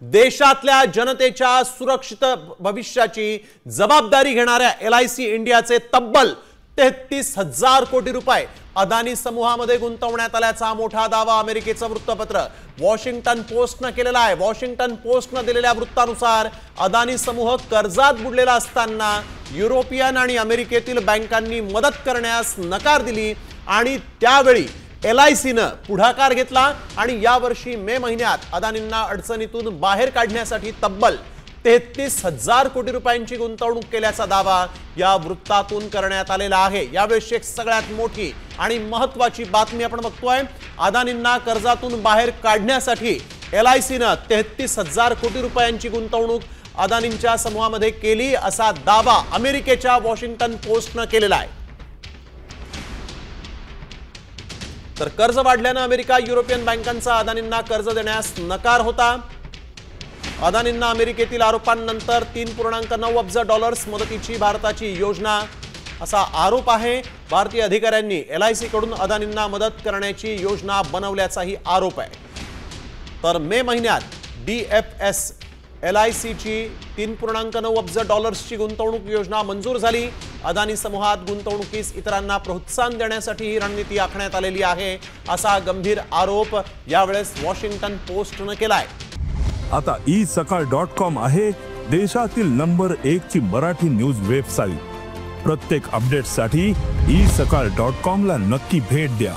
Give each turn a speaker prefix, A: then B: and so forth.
A: देशातल्या जनतेच्या सुरक्षित भविष्याची जबाबदारी घेणाऱ्या LIC इंडियाचे तब्बल 33,000 कोटी रुपये अदानी समूहामध्ये गुंतवण्यात आल्याचा मोठा दावा अमेरिकेचं वृत्तपत्र वॉशिंग्टन पोस्टने केलेला आहे। वॉशिंग्टन पोस्टने दिलेल्या वृत्तानुसार अदानी समूह कर्जात बुडलेला असताना युरोपियन आणि अमेरिकेतील बँकांनी मदत करण्यास नकार दिली आणि त्यावेळी LIC ने पुढाकार घेतला आणि यावर्षी मे महिन्यात अदानींना अडचणीतून बाहेर काढण्यासाठी तब्बल 33,000 कोटी रुपयांची गुंतवणूक केल्याचा दावा या वृत्तातून करण्यात आलेला आहे। यावेळी एक सगळ्यात मोठी आणि महत्त्वाची बातमी आपण बघतोय। अदानींना कर्जातून बाहेर काढण्यासाठी LIC ने 33,000 कोटी रुपयांची गुंतवणूक अदानींच्या समूहामध्ये केली असा दावा अमेरिकेच्या वॉशिंग्टन पोस्टने केलेला आहे। तर कर्ज वाढल्याने अमेरिका युरोपियन बँकांचा अदानींना कर्ज देण्यास नकार होता। अदानींना अमेरिकेतील आरोपांनंतर $3.9 अब्ज मदतीची भारताची योजना असा आरोप आहे। भारतीय अधिकाऱ्यांनी LIC कडून अदानींना मदत करण्याची योजना बनवल्याचाही आरोप आहे। तर मे महिन्यात DFS LIC ची $3.9 अब्ज ची गुंतवणूक योजना मंजूर झाली। अदानी समूहात गुंतवणुकीस इतरांना प्रोत्साहन देण्यासाठी ही रणनीती आखण्यात आलेली आहे असा गंभीर आरोप यावेळेस वॉशिंग्टन पोस्टने केलाय।
B: आता isakal.com आहे देशातील नंबर 1 ची मराठी न्यूज वेबसाईट। प्रत्येक अपडेटसाठी isakal.com ला नक्की भेट द्या।